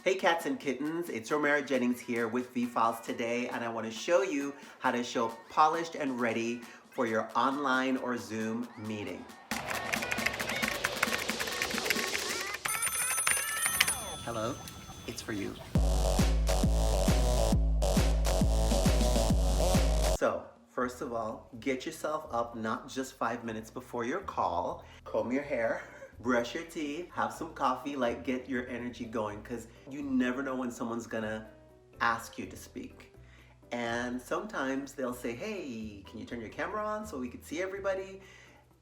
Hey cats and kittens, it's Romero Jennings here with VFILES today, and I want to show you how to show up polished and ready for your online or Zoom meeting. Hello, it's for you. So, first of all, get yourself up not just 5 minutes before your call, comb your hair, brush your teeth, have some coffee, like get your energy going, because you never know when someone's gonna ask you to speak. And sometimes they'll say, hey, can you turn your camera on so we can see everybody?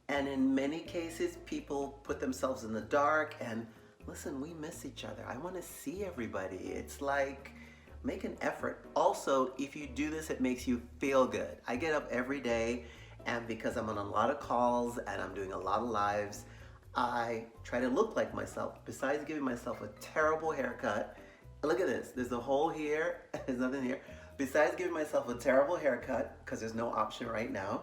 And in many cases, people put themselves in the dark and listen, we miss each other. I wanna see everybody. It's like, make an effort. Also, if you do this, it makes you feel good. I get up every day, and because I'm on a lot of calls and I'm doing a lot of lives, I try to look like myself. Besides giving myself a terrible haircut, look at this, there's a hole here, there's nothing here. Besides giving myself a terrible haircut, because there's no option right now,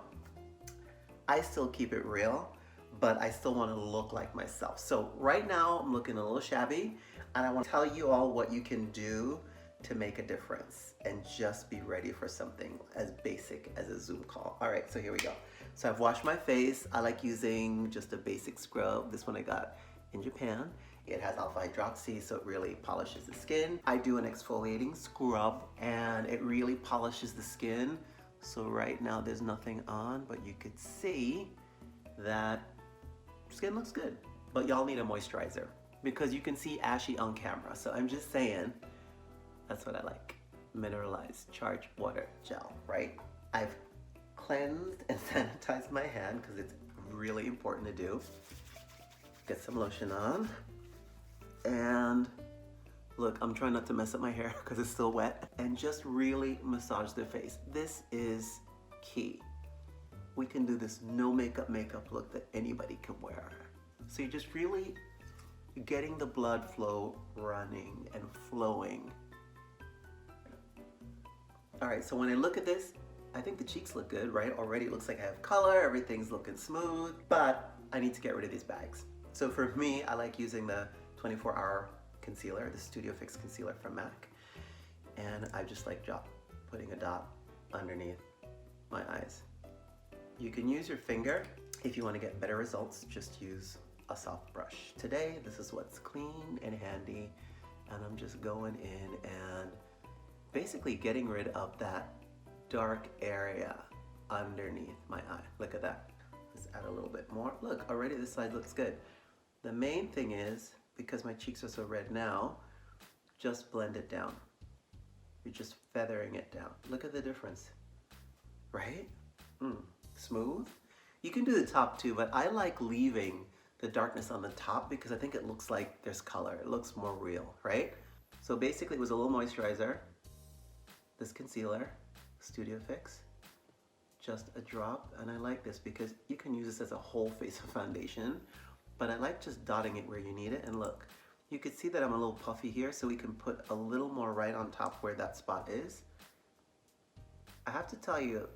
I still keep it real, but I still want to look like myself. So right now I'm looking a little shabby, and I want to tell you all what you can do to make a difference and just be ready for something as basic as a Zoom call. All right, so here we go. So I've washed my face. I like using just a basic scrub. This one I got in Japan. It has alpha hydroxy, so it really polishes the skin. I do an exfoliating scrub, and it really polishes the skin. So right now there's nothing on, but you could see that skin looks good. But y'all need a moisturizer because you can see ashy on camera. So I'm just saying, that's what I like. Mineralized charged water gel, right? I've cleansed and sanitized my hand because it's really important to do. Get some lotion on. And look, I'm trying not to mess up my hair because it's still wet. And just really massage the face. This is key. We can do this no makeup look that anybody can wear. So you're just really getting the blood flow running and flowing. All right, so when I look at this, I think the cheeks look good, right? Already it looks like I have color, everything's looking smooth, but I need to get rid of these bags. So for me, I like using the 24-hour concealer, the Studio Fix concealer from MAC. And I just like putting a dot underneath my eyes. You can use your finger. If you want to get better results, just use a soft brush. Today, this is what's clean and handy, and I'm just going in and basically getting rid of that dark area underneath my eye. Look at that. Let's add a little bit more. Look, already this side looks good. The main thing is, because my cheeks are so red now, just blend it down. You're just feathering it down. Look at the difference, right? Smooth. You can do the top too, but I like leaving the darkness on the top because I think it looks like there's color. It looks more real, right? So basically it was a little moisturizer, this concealer, Studio Fix, just a drop, and I like this because you can use this as a whole face of foundation, but I like just dotting it where you need it. And look, you can see that I'm a little puffy here, so we can put a little more right on top where that spot is. I have to tell you,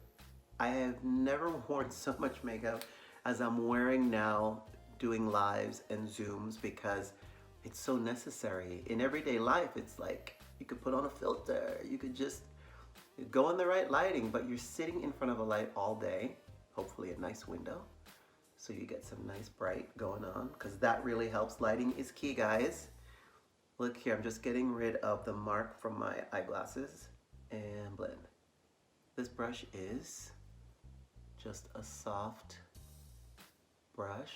I have never worn so much makeup as I'm wearing now doing lives and Zooms because it's so necessary. In everyday life, it's like you could put on a filter, you could just go in the right lighting, but you're sitting in front of a light all day, hopefully a nice window, so you get some nice bright going on, because that really helps. Lighting is key, guys. Look here, I'm just getting rid of the mark from my eyeglasses and blend. This brush is just a soft brush.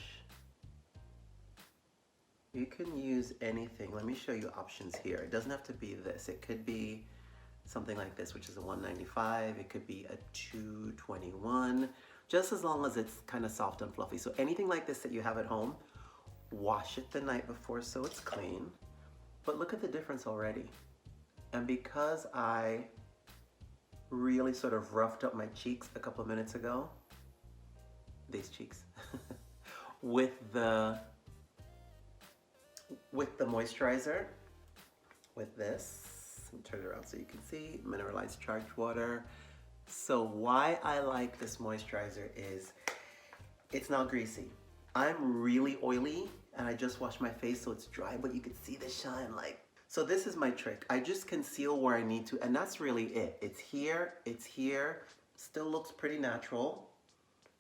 You can use anything. Let me show you options here. It doesn't have to be this. It could be something like this, which is a 195. It could be a 221, just as long as it's kind of soft and fluffy. So anything like this that you have at home, wash it the night before so it's clean. But look at the difference already. And because I really sort of roughed up my cheeks a couple of minutes ago, these cheeks, with the moisturizer, with this, turn it around so you can see, mineralized charged water. So why I like this moisturizer is it's not greasy. I'm really oily and I just washed my face so it's dry, but you can see the shine, like, So this is my trick. I just conceal where I need to, and that's really it. It's here, still looks pretty natural.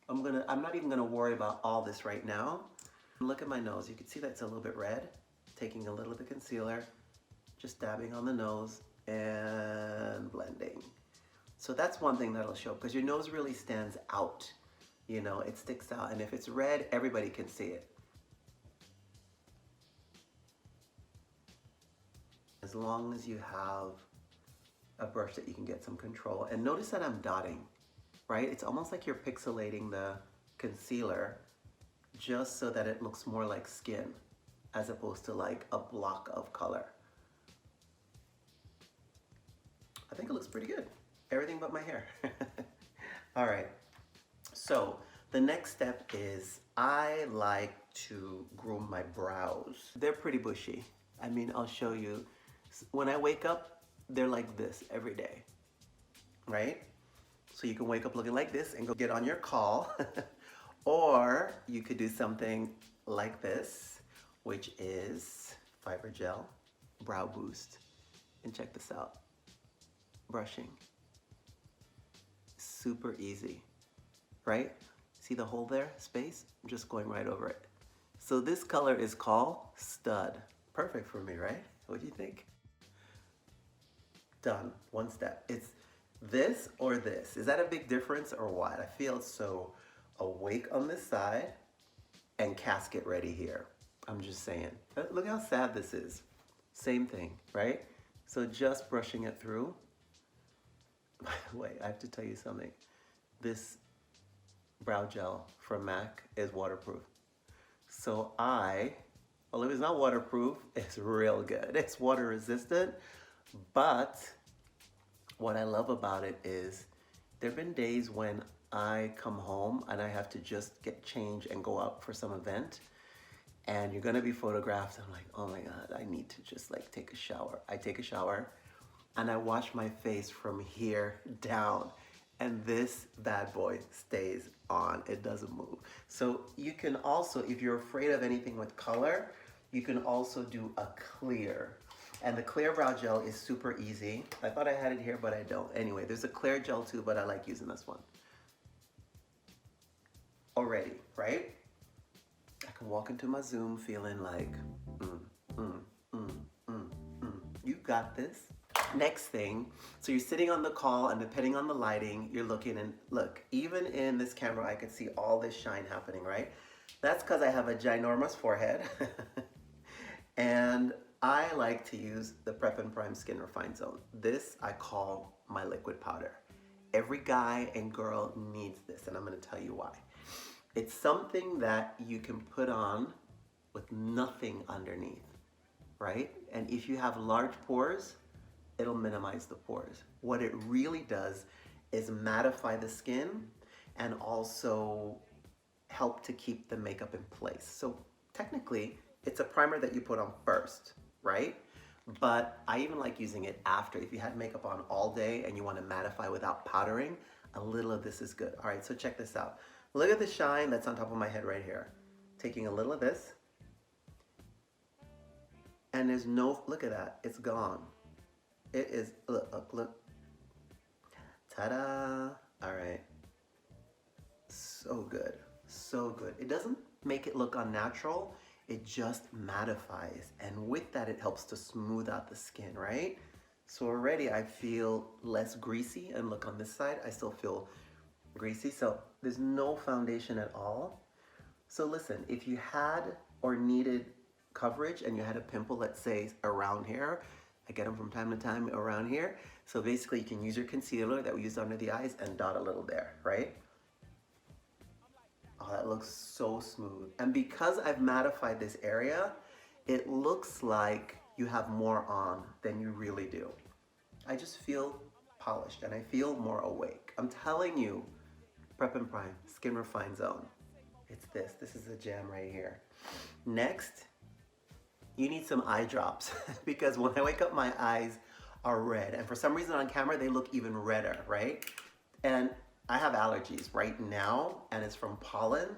I'm not even gonna worry about all this right now. Look at my nose. You can see that it's a little bit red. Taking a little bit of concealer, just dabbing on the nose and blending. So that's one thing that'll show, because your nose really stands out. You know, it sticks out, and if it's red, everybody can see it. As long as you have a brush that you can get some control. And notice that I'm dotting, right? It's almost like you're pixelating the concealer just so that it looks more like skin as opposed to like a block of color. I think it looks pretty good. Everything but my hair. All right, so the next step is I like to groom my brows. They're pretty bushy. I mean, I'll show you. When I wake up, they're like this every day, right? So you can wake up looking like this and go get on your call. Or you could do something like this, which is Fiber Gel Brow Boost. And check this out. Brushing. Super easy, right? See the hole there, space? I'm just going right over it. So this color is called Stud. Perfect for me, right? What do you think? Done, one step. It's this or this. Is that a big difference or what? I feel so awake on this side and casket ready here. I'm just saying. Look how sad this is. Same thing, right? So just brushing it through. By the way, I have to tell you something. This brow gel from MAC is waterproof. So well, if it's not waterproof, it's real good. It's water resistant, but what I love about it is there've been days when I come home and I have to just get changed and go out for some event, and you're gonna be photographed. I'm like, oh my God, I need to just like take a shower. I take a shower and I wash my face from here down, and this bad boy stays on. It doesn't move. So you can also, if you're afraid of anything with color, you can also do a clear. And the clear brow gel is super easy. I thought I had it here, but I don't. Anyway, there's a clear gel too, but I like using this one. Already, right? I can walk into my Zoom feeling like, you got this. Next thing, so you're sitting on the call, and depending on the lighting, you're looking, and look, even in this camera, I could see all this shine happening, right? That's because I have a ginormous forehead. And I like to use the Prep and Prime Skin Refine Zone. This I call my liquid powder. Every guy and girl needs this, and I'm gonna tell you why. It's something that you can put on with nothing underneath, right? And if you have large pores, it'll minimize the pores. What it really does is mattify the skin and also help to keep the makeup in place. So technically, it's a primer that you put on first, right? But I even like using it after. If you had makeup on all day and you want to mattify without powdering, a little of this is good. All right, so check this out. Look at the shine that's on top of my head right here. Taking a little of this, and there's no, look at that, it's gone. It is, look. Ta-da! All right. So good, so good. It doesn't make it look unnatural, it just mattifies. And with that, it helps to smooth out the skin, right? So already I feel less greasy, and look on this side, I still feel greasy. So there's no foundation at all. So listen, if you had or needed coverage and you had a pimple, let's say around here, I get them from time to time around here. So basically you can use your concealer that we used under the eyes and dot a little there, right? Oh, that looks so smooth. And because I've mattified this area, it looks like you have more on than you really do. I just feel polished and I feel more awake. I'm telling you, Prep and Prime Skin Refine Zone. It's this. This is a gem right here. Next, you need some eye drops because when I wake up, my eyes are red. And for some reason on camera, they look even redder, right? And I have allergies right now, and it's from pollen.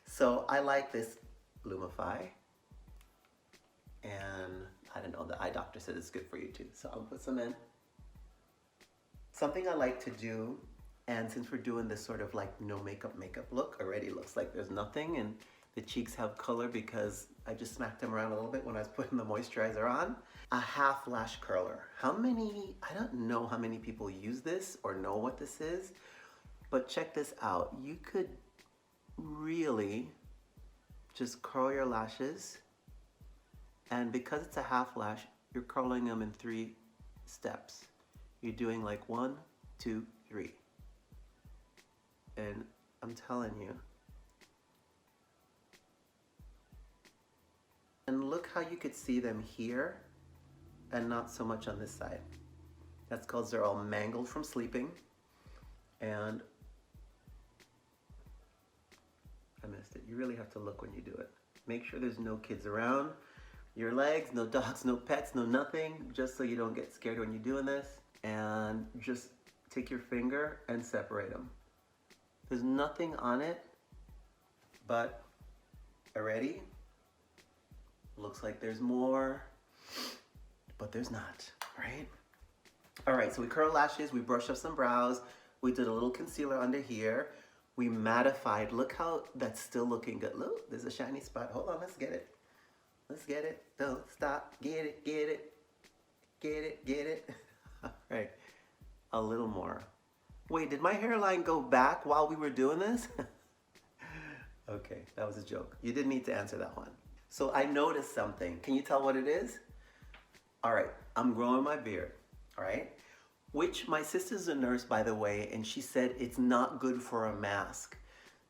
So I like this Lumify. And I don't know, the eye doctor said it's good for you too. So I'll put some in. Something I like to do, and since we're doing this sort of like no makeup look, already looks like there's nothing, and the cheeks have color because I just smacked them around a little bit when I was putting the moisturizer on. A half lash curler. How many, I don't know how many people use this or know what this is, but check this out. You could really just curl your lashes, and because it's a half lash, you're curling them in 3 steps. You're doing like 1, 2, 3. And I'm telling you. And look how you could see them here and not so much on this side. That's because they're all mangled from sleeping. And I missed it. You really have to look when you do it. Make sure there's no kids around your legs, no dogs, no pets, no nothing, just so you don't get scared when you're doing this. And just take your finger and separate them. There's nothing on it, but already looks like there's more, but there's not, right? All right, so we curl lashes, we brushed up some brows, we did a little concealer under here, we mattified. Look how that's still looking good. Look, there's a shiny spot. Hold on, let's get it. Let's get it. Don't stop. Get it, get it, get it, get it. All right, a little more. Wait, did my hairline go back while we were doing this? Okay, that was a joke. You didn't need to answer that one. So I noticed something. Can you tell what it is? All right, I'm growing my beard, all right? Which my sister's a nurse, by the way, and she said it's not good for a mask.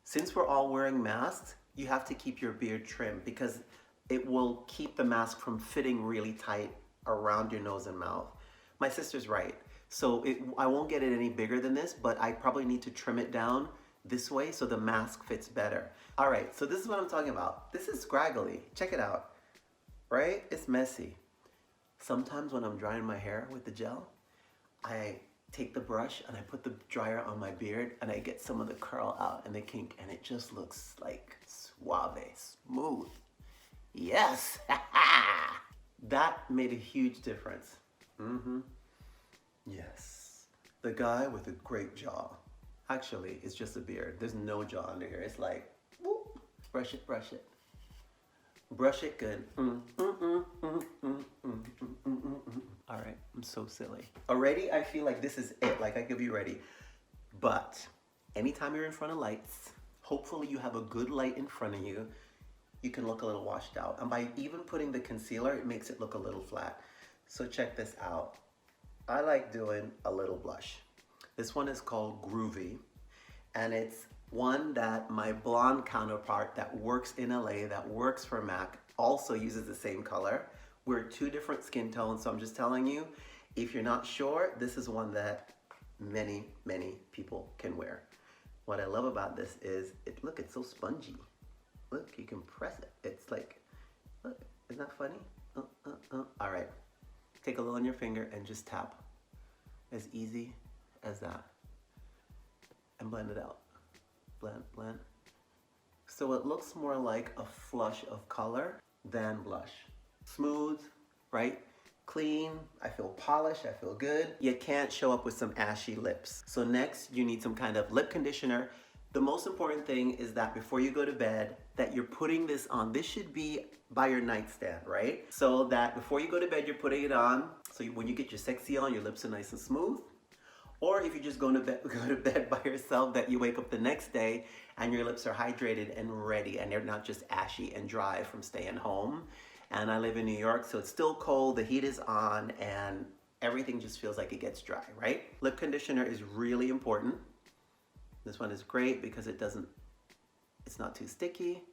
Since we're all wearing masks, you have to keep your beard trimmed because it will keep the mask from fitting really tight around your nose and mouth. My sister's right. So I won't get it any bigger than this, but I probably need to trim it down this way so the mask fits better. All right, so this is what I'm talking about. This is scraggly. Check it out, right? It's messy. Sometimes when I'm drying my hair with the gel, I take the brush and I put the dryer on my beard and I get some of the curl out and the kink, and it just looks like suave, smooth. Yes, that made a huge difference. Yes, the guy with a great jaw. Actually, it's just a beard. There's no jaw under here. It's like, whoop, brush it, brush it. Brush it good. All right, I'm so silly. Already, I feel like this is it. Like I could be ready. But anytime you're in front of lights, hopefully you have a good light in front of you, you can look a little washed out. And by even putting the concealer, it makes it look a little flat. So check this out. I like doing a little blush. This one is called Groovy, and it's one that my blonde counterpart that works in LA, that works for MAC, also uses the same color. We're 2 different skin tones, so I'm just telling you, if you're not sure, this is one that many, many people can wear. What I love about this is, look, it's so spongy. Look, you can press it. It's like, look, isn't that funny? All right, take a little on your finger and just tap. As easy as that. And blend it out. Blend, blend. So it looks more like a flush of color than blush. Smooth, right? Clean, I feel polished, I feel good. You can't show up with some ashy lips. So next, you need some kind of lip conditioner. The most important thing is that before you go to bed, that you're putting this on. This should be by your nightstand, right? So that before you go to bed, you're putting it on. So when you get your sexy on, your lips are nice and smooth. Or if you're just going to go to bed by yourself, that you wake up the next day and your lips are hydrated and ready, and they're not just ashy and dry from staying home. And I live in New York, so it's still cold, the heat is on, and everything just feels like it gets dry, right? Lip conditioner is really important. This one is great because it's not too sticky,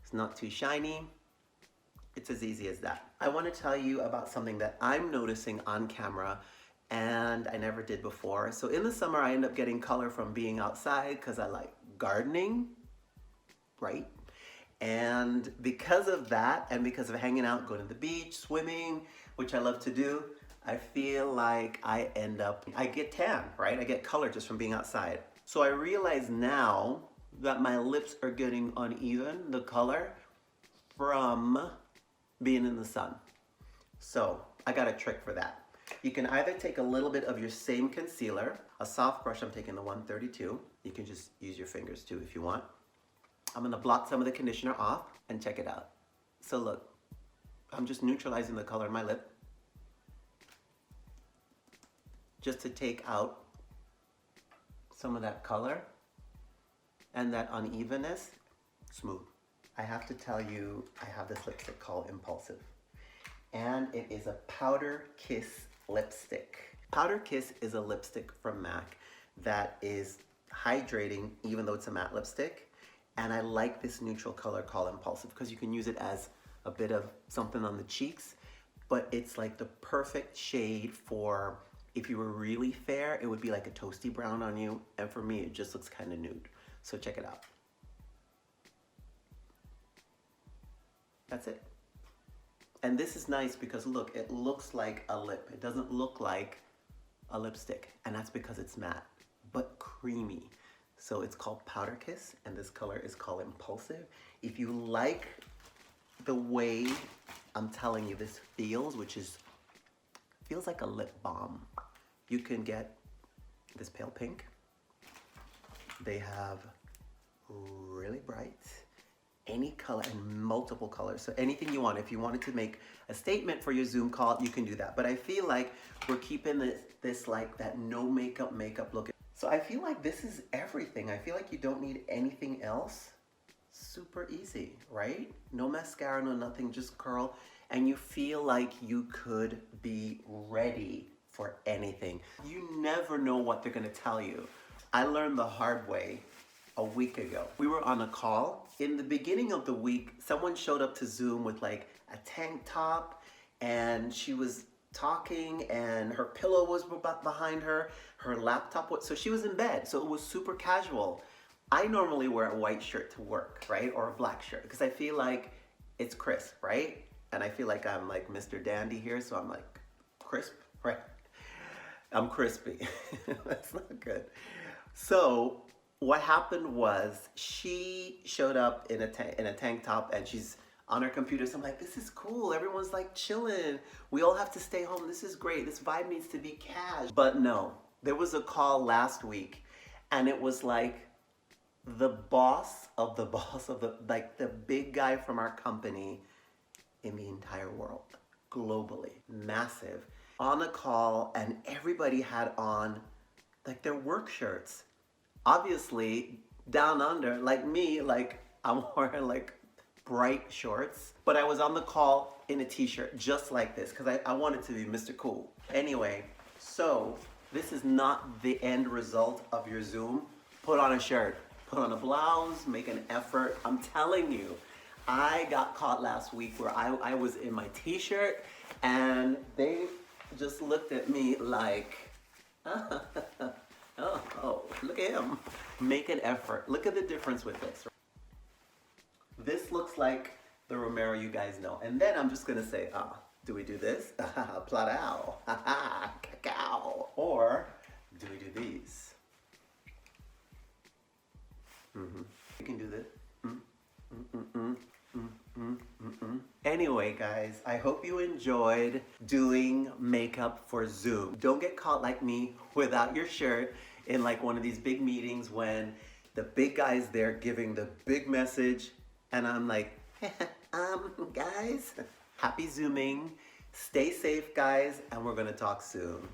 it's not too shiny. It's as easy as that. I want to tell you about something that I'm noticing on camera and I never did before. So in the summer, I end up getting color from being outside because I like gardening, right? And because of that, and because of hanging out, going to the beach, swimming, which I love to do, I feel like I get tan, right? I get color just from being outside. So I realize now that my lips are getting uneven, the color, from being in the sun. So I got a trick for that. You can either take a little bit of your same concealer, a soft brush, I'm taking the 132. You can just use your fingers too if you want. I'm gonna blot some of the conditioner off and check it out. So look, I'm just neutralizing the color in my lip just to take out some of that color and that unevenness. Smooth. I have to tell you, I have this lipstick called Impulsive, and it is a Powder Kiss lipstick. Powder Kiss is a lipstick from MAC that is hydrating even though it's a matte lipstick, and I like this neutral color called Impulsive because you can use it as a bit of something on the cheeks, but it's like the perfect shade for if you were really fair, it would be like a toasty brown on you, and for me it just looks kind of nude. So check it out. That's it. And this is nice because look, it looks like a lip. It doesn't look like a lipstick, and that's because it's matte, but creamy. So it's called Powder Kiss, and this color is called Impulsive. If you like the way I'm telling you this feels, which is, feels like a lip balm, you can get this pale pink. They have really bright, any color and multiple colors. So anything you want. If you wanted to make a statement for your Zoom call, you can do that. But I feel like we're keeping this like that no makeup look. So I feel like this is everything. I feel like you don't need anything else. Super easy, right? No mascara, no nothing, just curl. And you feel like you could be ready for anything. You never know what they're gonna tell you. I learned the hard way a week ago. We were on a call. In the beginning of the week, someone showed up to Zoom with like a tank top, and she was talking and her pillow was behind her, her laptop was, so she was in bed, so it was super casual. I normally wear a white shirt to work, right? Or a black shirt, because I feel like it's crisp, right? And I feel like I'm like Mr. Dandy here, so I'm like crisp, right? I'm crispy. That's not good. So what happened was she showed up in a tank top, and she's on her computer. So I'm like, this is cool. Everyone's like chilling. We all have to stay home. This is great. This vibe needs to be cash. But no, there was a call last week, and it was like the boss of the like the big guy from our company in the entire world, globally, massive, on a call, and everybody had on like their work shirts. Obviously, down under, like me, like I'm wearing like bright shorts, but I was on the call in a t-shirt just like this because I wanted to be Mr. Cool. Anyway, so this is not the end result of your Zoom. Put on a shirt, put on a blouse, make an effort. I'm telling you, I got caught last week where I was in my t-shirt and they just looked at me like, oh, look at him. Make an effort. Look at the difference with this. This looks like the Romero you guys know. And then I'm just gonna say, do we do this? Platao, cacao. Or do we do these? We can do this. Anyway, guys, I hope you enjoyed doing makeup for Zoom. Don't get caught like me without your shirt in like one of these big meetings when the big guy's there giving the big message, and I'm like, guys, happy Zooming. Stay safe, guys, and we're gonna talk soon.